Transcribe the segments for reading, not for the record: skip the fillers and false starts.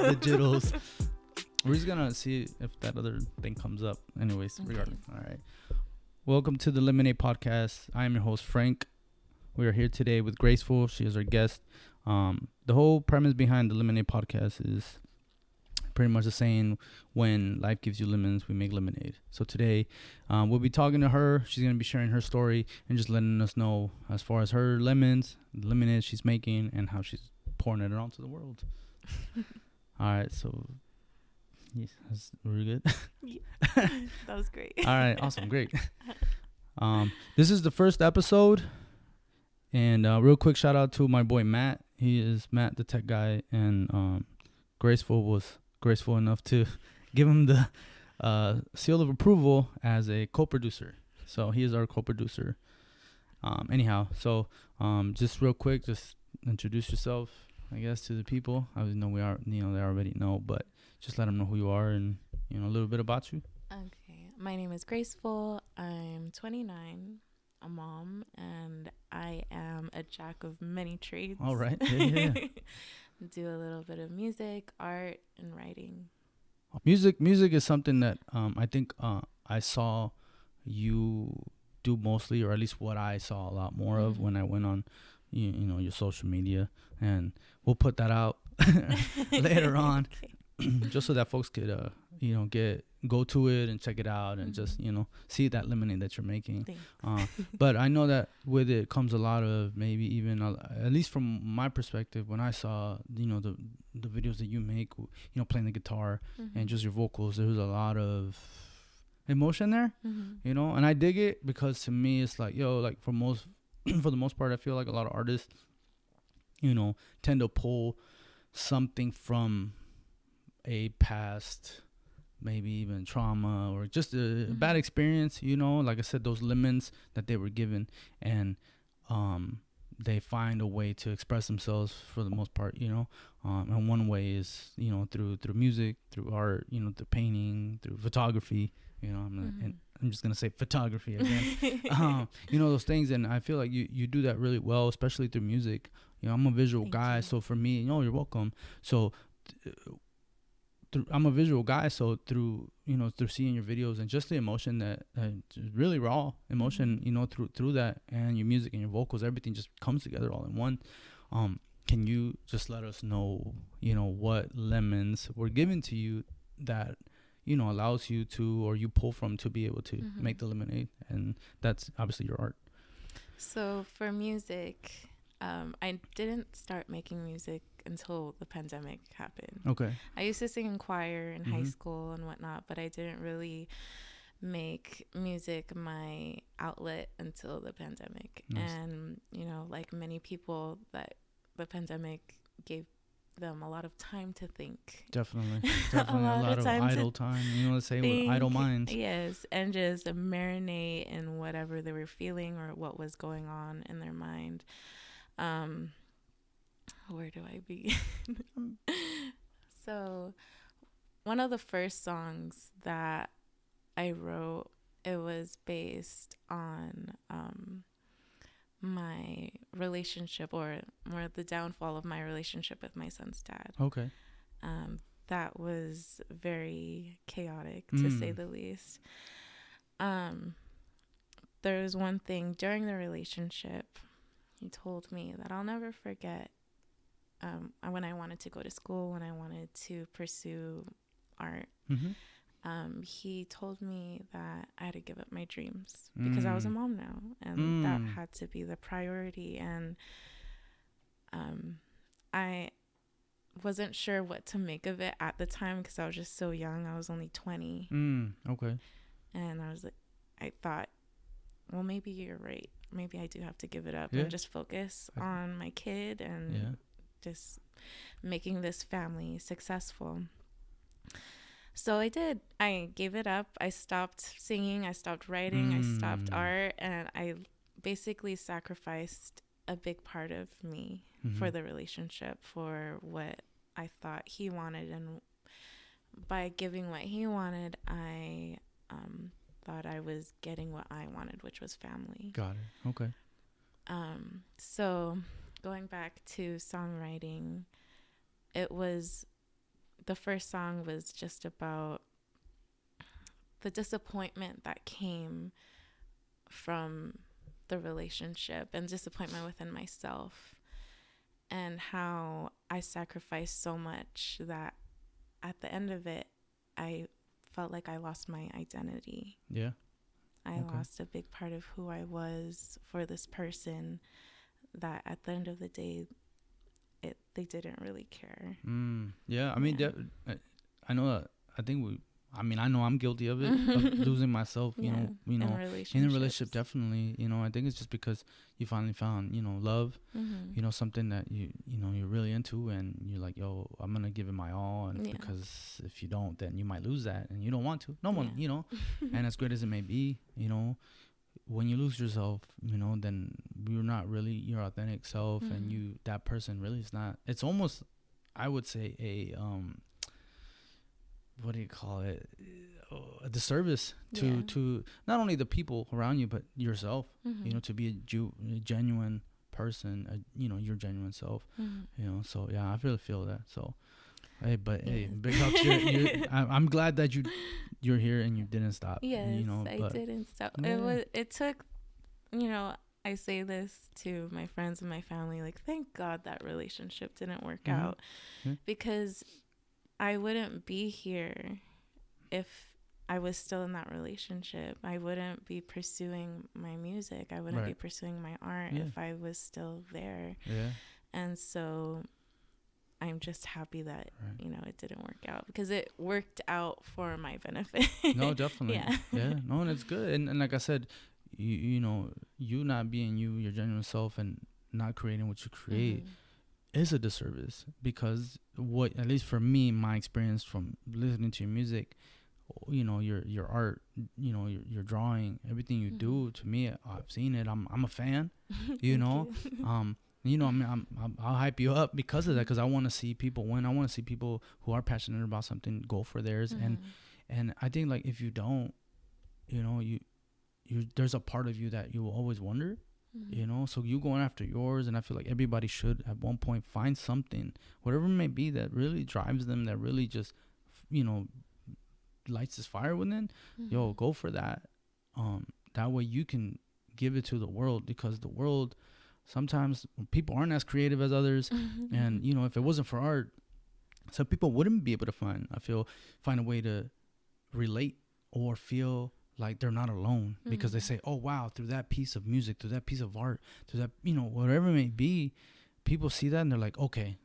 The jittles. We're just gonna see if that other thing comes up. Anyways, okay. Regardless. All right. Welcome to the Lemonade Podcast. I am your host, Frank. We are here today with Graceful. She is our guest. The whole premise behind the Lemonade Podcast is pretty much the saying, when life gives you lemons, we make lemonade. So today, we'll be talking to her. She's going to be sharing her story and just letting us know as far as her lemons, the lemonade she's making, and how she's pouring it onto the world. All right, so yes, we're good. Yeah, that was great. All right, awesome, great. This is the first episode, and real quick shout out to my boy Matt. He is Matt, the tech guy, and Graceful was graceful enough to give him the seal of approval as a co-producer. So he is our co-producer. Anyhow, so just real quick, just introduce yourself, I guess, to the people. I know they already know, but just let them know who you are and, a little bit about you. Okay. My name is Graceful. I'm 29, a mom, and I am a jack of many trades. All right. Yeah. Do a little bit of music, art, and writing. Music is something that I think I saw you do mostly, or at least what I saw a lot more of when I went on your social media, and we'll put that out later on. Just so that folks could go to it and check it out and just see that lemonade that you're making. But I know that with it comes a lot of, maybe even at least from my perspective, when I saw the videos that you make, playing the guitar and just your vocals, there was a lot of emotion there, and I dig it, because to me it's like, for the most part, I feel like a lot of artists tend to pull something from a past, maybe even trauma, or just a bad experience, like I said, those lemons that they were given, and they find a way to express themselves for the most part, and one way is through music, through art, through painting, through photography, and I'm just gonna say photography again. Those things, and I feel like you do that really well, especially through music. I'm a visual guy, so for me, you're welcome. So I'm a visual guy, so through seeing your videos and just the emotion that really raw emotion, through that, and your music and your vocals, everything just comes together all in one. Can you just let us know, what lemons were given to you that allows you to, or you pull from, to be able to make the lemonade? And that's obviously your art. So for music, I didn't start making music until the pandemic happened. Okay. I used to sing in choir in high school and whatnot, but I didn't really make music my outlet until the pandemic. Nice. And, like many people, that the pandemic gave them a lot of time to think. Definitely a lot of idle time, let's say, with idle minds. Yes, and just marinate in whatever they were feeling or what was going on in their mind. Where do I begin? So one of the first songs that I wrote, it was based on my relationship, or more the downfall of my relationship with my son's dad. Okay. That was very chaotic, to say the least. There was one thing during the relationship. He told me that I'll never forget, when I wanted to go to school, when I wanted to pursue art. He told me that I had to give up my dreams because I was a mom now, and that had to be the priority. And I wasn't sure what to make of it at the time, because I was just so young. I was only 20. Okay. And I thought, well, maybe you're right. maybe I do have to give it up Yeah. and just focus on my kid and just making this family successful. So I did. I gave it up. I stopped singing. I stopped writing. I stopped art. And I basically sacrificed a big part of me for the relationship, for what I thought he wanted. And by giving what he wanted, I thought I was getting what I wanted, which was family. Got it. Okay. So going back to songwriting, the first song was just about the disappointment that came from the relationship and disappointment within myself, and how I sacrificed so much that at the end of it, I felt like I lost my identity. Yeah. I lost a big part of who I was for this person, that at the end of the day, they didn't really care. Yeah, I mean, I know that. I know I'm guilty of it, of losing myself. You know, in a relationship, definitely. You know, I think it's just because you finally found, love. You know, something that you're really into, and you're like, yo, I'm gonna give it my all, and because if you don't, then you might lose that, and you don't want to. No one, and as great as it may be, when you lose yourself, then you're not really your authentic self, and that person really is not. It's almost, I would say, what do you call it? A disservice to not only the people around you, but yourself. To be a genuine person, your genuine self. So yeah, I really feel that. So. Hey, big ups. I'm glad that you're here and you didn't stop. Yes, I didn't stop. Yeah. It took, I say this to my friends and my family, like, thank God that relationship didn't work out, because I wouldn't be here if I was still in that relationship. I wouldn't be pursuing my music. I wouldn't be pursuing my art if I was still there. Yeah. And so I'm just happy that, it didn't work out, because it worked out for my benefit. No, definitely. Yeah. No, and it's good. And like I said, you not being your genuine self and not creating what you create is a disservice, because at least for me, my experience from listening to your music, your art, your drawing, everything you do, to me, I've seen it. I'm a fan, I'll hype you up because of that, because I want to see people win. I want to see people who are passionate about something go for theirs. And I think, like, if you don't, you there's a part of you that you will always wonder, so you going after yours. And I feel like everybody should at one point find something, whatever it may be, that really drives them, that really just, lights this fire within. Yo, go for that. That way you can give it to the world, because the world, sometimes people aren't as creative as others. And if it wasn't for art, some people wouldn't be able to find a way to relate or feel like they're not alone, because they say, oh wow, through that piece of music, through that piece of art, through that, whatever it may be, people see that and they're like, okay,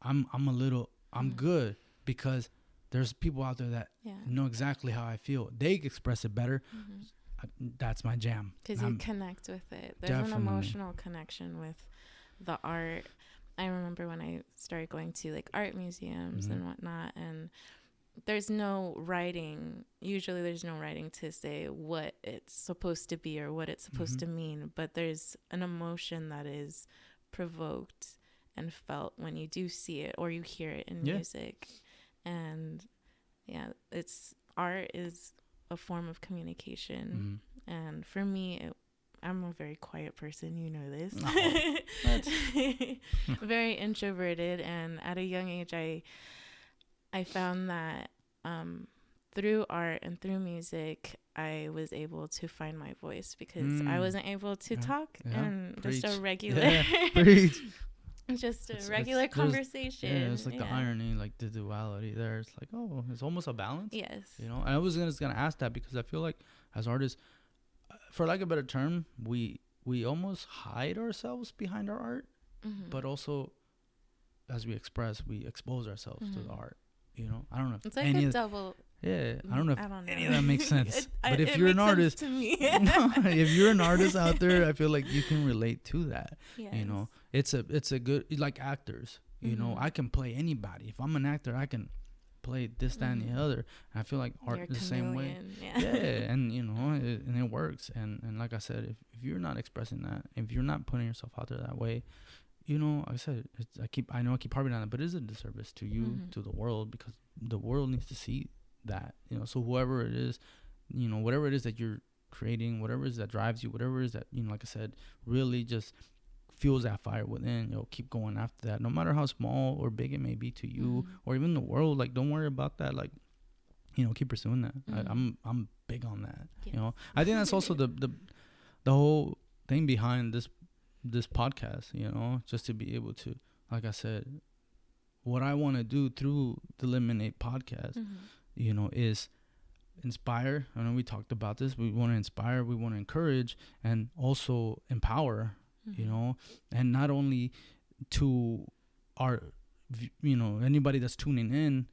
I'm good, because there's people out there that know exactly how I feel. They express it better. That's my jam. Because you connect with it. There's an emotional connection with the art. I remember when I started going to, like, art museums and whatnot, and there's no writing. Usually there's no writing to say what it's supposed to be or what it's supposed to mean, but there's an emotion that is provoked and felt when you do see it or you hear it in music. And art is a form of communication. And for me, I'm a very quiet person, this. Very introverted, and at a young age I found that through art and through music I was able to find my voice, because I wasn't able to talk and just a regular just a regular conversation. It's like the irony, like the duality there. It's like, oh, it's almost a balance. Yes. And I was gonna ask that, because I feel like as artists, for lack of a better term, we almost hide ourselves behind our art, but also as we express, we expose ourselves to the art. I don't know if it's like a double. I don't know if I don't know. any of that makes sense. But if it you're an makes sense artist, to me. if you're an artist out there, I feel like you can relate to that. Yes. It's a good, like actors. I can play anybody. If I'm an actor, I can play this, that, and the other. And I feel like art is the same way. Yeah. And and it works. And like I said, if you're not expressing that, if you're not putting yourself out there that way, like I said, I keep harping on it, but it's a disservice to you, to the world, because the world needs to see that. So whoever it is, whatever it is that you're creating, whatever it is that drives you, whatever it is that, like I said, really just fuels that fire within, keep going after that, no matter how small or big it may be to you, or even the world. Like, don't worry about that. Like, keep pursuing that. I'm big on that. Yes. I think that's also the whole thing behind this podcast, just to be able to, like I said, what I want to do through the Lemonade podcast, is inspire. I know we talked about this. We want to inspire, we want to encourage, and also empower, and not only to our, anybody that's tuning in,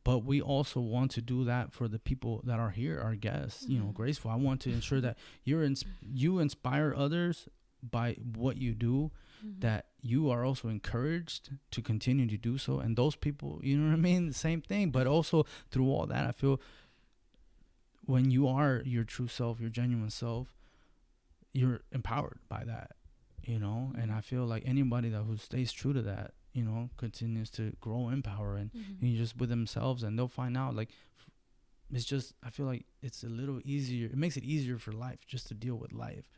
but we also want to do that for the people that are here, our guests, Graceful. I want to ensure that you inspire others by what you do, that you are also encouraged to continue to do so. And those people, you know what I mean? The same thing. But also through all that, I feel when you are your true self, your genuine self, you're empowered by that, and I feel like anybody who stays true to that, continues to grow in power and just with themselves, and they'll find out, like, it's just, I feel like it's a little easier. It makes it easier for life, just to deal with life.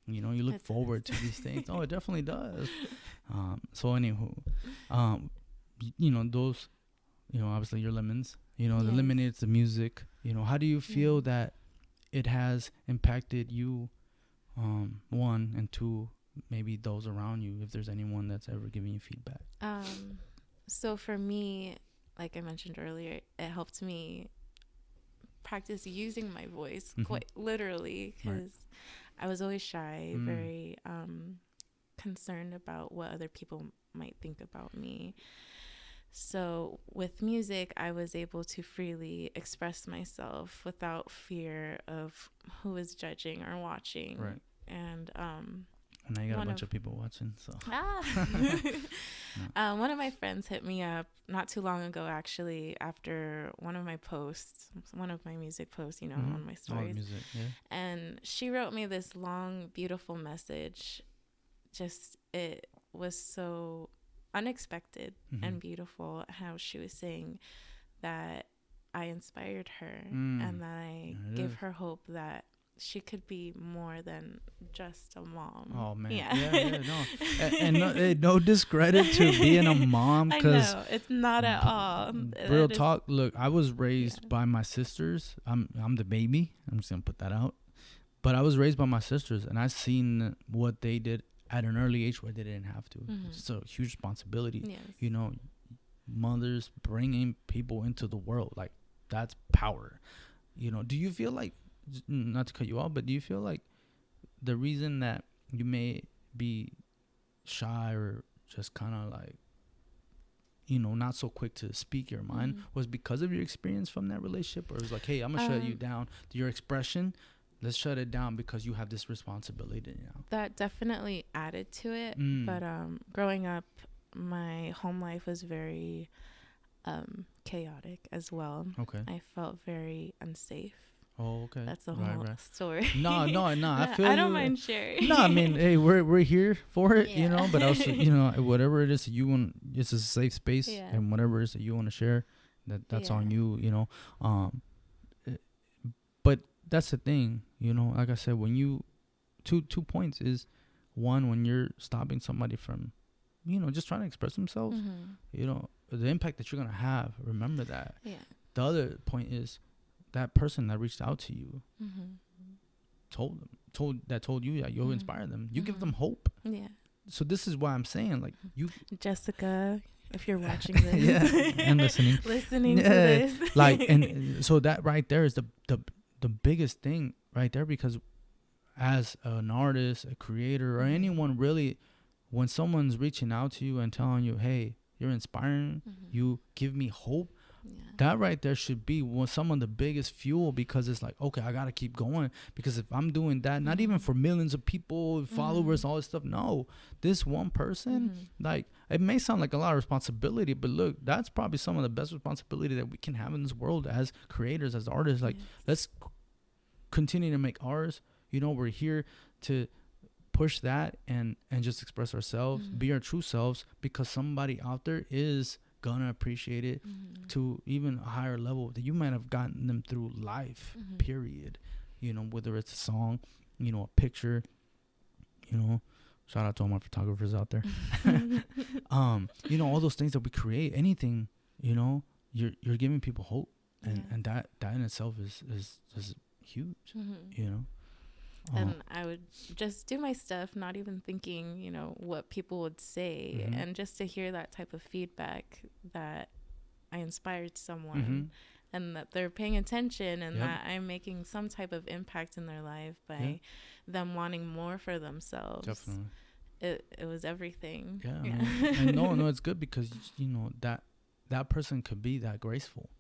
You look forward to these things. Oh, it definitely does. So anywho, those, obviously your lemons, the lemonades, the music, how do you feel that it has impacted you, one, and two, maybe those around you, if there's anyone that's ever giving you feedback? So for me, like I mentioned earlier, it helped me practice using my voice quite literally, because I was always shy, very concerned about what other people might think about me. So with music, I was able to freely express myself without fear of who is judging or watching. Right. And now you got a bunch of people watching, so. One of my friends hit me up not too long ago, actually, after one of my music posts, on my stories. Music, yeah. And she wrote me this long, beautiful message. Just, it was so unexpected and beautiful how she was saying that I inspired her and that I gave her hope that she could be more than just a mom. Oh man, yeah, no, and no discredit to being a mom, because I know it's not at all. Real talk. Look, I was raised by my sisters. I'm the baby. I'm just gonna put that out. But I was raised by my sisters, and I've seen what they did at an early age where they didn't have to. It's a huge responsibility. Yes. Mothers bringing people into the world, like, that's power. Do you feel like, not to cut you off, but do you feel like the reason that you may be shy or just kind of like, not so quick to speak your mind was because of your experience from that relationship? Or it was like, hey, I'm gonna shut you down, your expression, let's shut it down because you have this responsibility now? That definitely added to it. But growing up, my home life was very chaotic as well. Okay. I felt very unsafe. Oh, okay. That's a whole story. No. I feel I don't mind sharing. No, I mean, hey, we're here for it, but also, whatever it is that you want, it's a safe space, and whatever it is that you want to share, that's on you, but that's the thing, like I said, when you, two points is, one, when you're stopping somebody from, just trying to express themselves, the impact that you're going to have, remember that. Yeah. The other point is, that person that reached out to you told you that you'll inspire them. You give them hope. Yeah. So this is why I'm saying, like, you, Jessica, if you're watching this, and listening to this, like, and so that right there is the biggest thing right there, because as an artist, a creator, or anyone really, when someone's reaching out to you and telling you, hey, you're inspiring, you give me hope, That right there should be some of the biggest fuel, because it's like, okay, I got to keep going, because if I'm doing that, not even for millions of people, followers, all this stuff. No, this one person, like, it may sound like a lot of responsibility, but look, that's probably some of the best responsibility that we can have in this world as creators, as artists. Like, let's continue to make ours. You know, we're here to push that and just express ourselves, be our true selves, because somebody out there is gonna appreciate it to even a higher level that you might have gotten them through life, period. You know, whether it's a song, you know, a picture, you know, shout out to all my photographers out there. You know, all those things that we create, anything, you know, you're giving people hope, and that in itself is huge, you know. And I would just do my stuff, not even thinking, you know, what people would say. And just to hear that type of feedback, that I inspired someone and that they're paying attention, and that I'm making some type of impact in their life by them wanting more for themselves. Definitely. It was everything. Yeah. I mean, and no, it's good, because, you know, that person could be that graceful.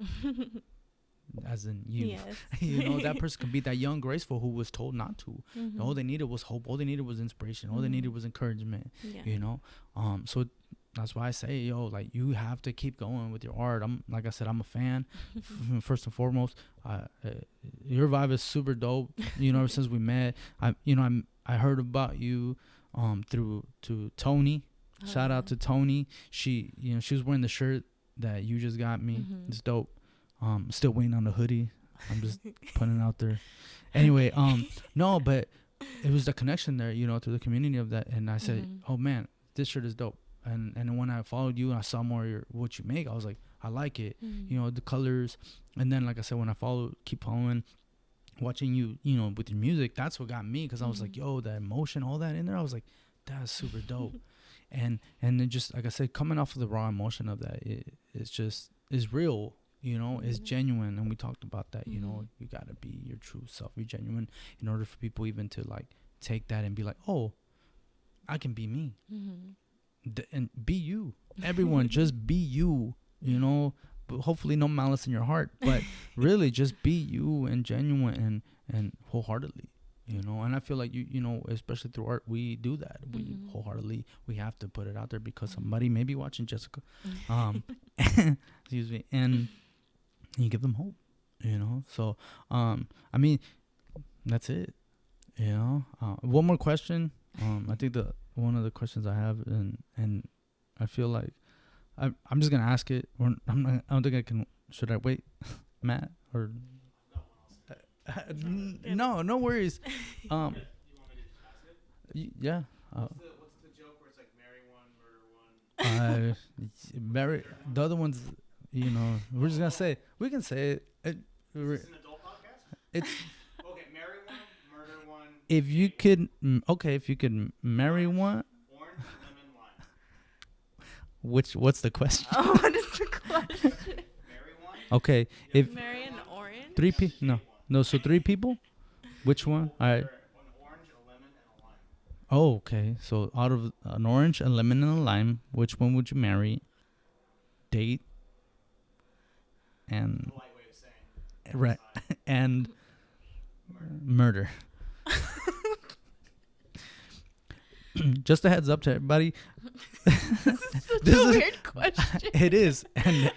As in you. You know, that person could be that young Graceful who was told not to. All they needed was hope. All they needed was inspiration. All they needed was encouragement. You know, so that's why I say, yo, like, you have to keep going with your art. Like I said, I'm a fan. First and foremost, your vibe is super dope. You know, ever since we met, I heard about you through Tony. Shout out to Tony. She was wearing the shirt that you just got me. It's dope. Still waiting on the hoodie. I'm just putting it out there. Anyway, no, but it was the connection there, you know, to the community of that. And I said, oh man, this shirt is dope. And when I followed you and I saw more what you make, I was like, I like it. You know, the colors. And then, like I said, when I keep following, watching you, you know, with your music, that's what got me. Because I was like, yo, that emotion, all that in there. I was like, that's super dope. And then just, like I said, coming off of the raw emotion of that, is real. You know, it's genuine. And we talked about that, you know, you got to be your true self, be genuine, in order for people even to, like, take that and be like, oh, I can be me. And be you. Everyone, just be you, you know, but hopefully no malice in your heart, but really just be you and genuine and wholeheartedly, you know. And I feel like, you know, especially through art, we do that. We wholeheartedly, we have to put it out there, because somebody may be watching, Jessica, excuse me, and you give them hope, you know. So I mean, that's it, you know. One more question. I think one of the questions I have, and I feel like I'm just gonna ask it, or I don't think I can. Should I wait, Matt, or no worries. You want me to just ask it? Yeah. What's the joke where it's like marry one, murder one? Marry the other one's, you know, we're just gonna say, we can say it. Is this an adult podcast? It's okay. Marry one, murder one. If you could, if you could marry one. Orange, lemon, lime. What's the question? Oh, what is the question? Marry one. Okay, if Marry an orange? 3 people, no, so 3 people. Which one? All right. One orange, a lemon, and a lime. Oh, okay. So out of an orange, a lemon, and a lime, which one would you marry? Date. And Polite way of saying. right, and murder. Just a heads up to everybody. This is a weird question. It is, and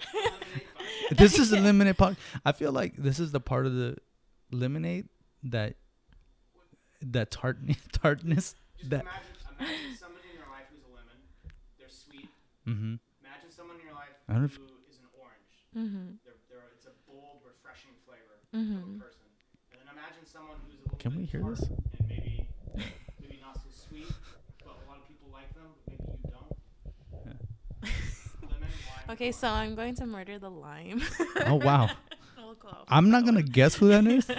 this is the lemonade part. I feel like this is the part of the lemonade that tartness. Just that imagine somebody in your life who's a lemon. They're sweet. Mm-hmm. Imagine someone in your life I don't who know is an orange. It's a bold, refreshing flavor of a person. And then imagine someone who's a little Can bit we hear tart this? and maybe not so sweet, but a lot of people like them, but maybe you don't. Lemon, lime. Okay, so I'm going to murder the lime. Oh wow. We'll go off I'm that not gonna one. guess who that is,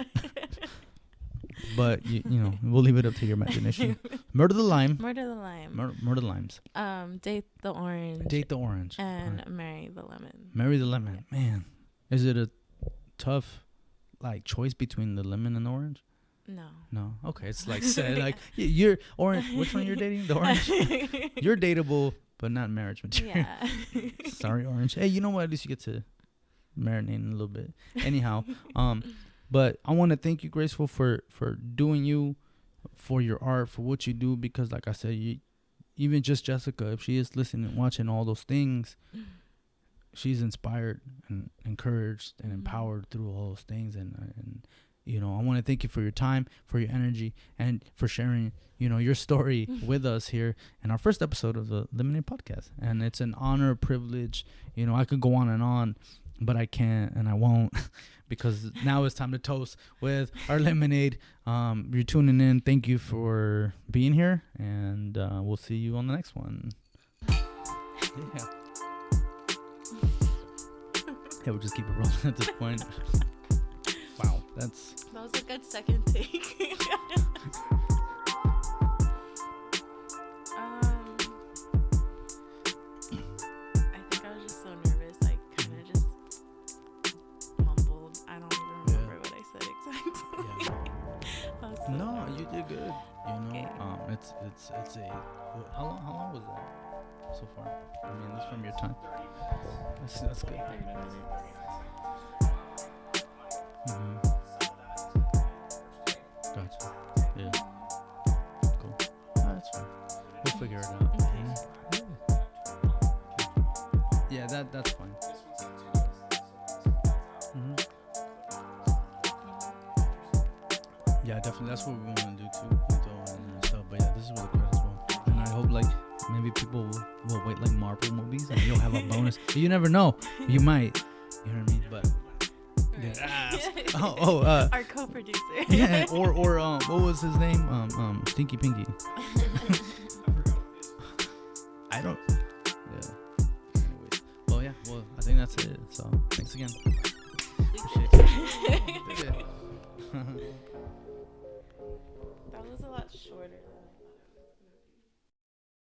but you know, we'll leave it up to your imagination. Murder the lime. Murder the lime. Murder the limes. Date the orange. Date the orange. And Right. marry the lemon. Marry the lemon. Man, is it a tough, like, choice between the lemon and the orange? No. No. Okay, it's like said like you're orange. Which one you're dating? The orange. You're dateable, but not marriage material. Yeah. Sorry, orange. Hey, you know what? At least you get to marinating a little bit. Anyhow, but I want to thank you, Graceful, for doing you, for your art, for what you do, because like I said, you, even just Jessica, if she is listening, watching all those things, she's inspired and encouraged and empowered through all those things. And you know, I want to thank you for your time, for your energy, and for sharing, you know, your story with us here in our first episode of the Lemonade Podcast. And it's an honor, a privilege. You know, I could go on, but I can't and I won't because now it's time to toast with our lemonade. You're tuning in. Thank you for being here, and we'll see you on the next one. Yeah. Yeah, we'll just keep it rolling at this point. Wow, that was a good second take. I think I was just so nervous, I kind of just mumbled. I don't even remember what I said exactly. Yeah. No, you did good. You know, okay. It's a how long was that so far? I mean, this from your time. That's good. 30 minutes. Mm-hmm. Gotcha. Yeah. Cool. Oh, that's fine. We'll figure it out. Yeah, that's fine. Mm-hmm. Yeah, definitely. That's what we want to do too, and stuff. But yeah, this is really cool as well. And I hope like maybe people will wait like Marvel movies and you'll have a bonus. You never know. You might. You know what I mean? But. Yeah. Our co-producer. Yeah, or what was his name? Stinky Pinky. I don't. Yeah. Anyways. Well, yeah. Well, I think that's it. So, thanks again. Appreciate it. That was a lot shorter than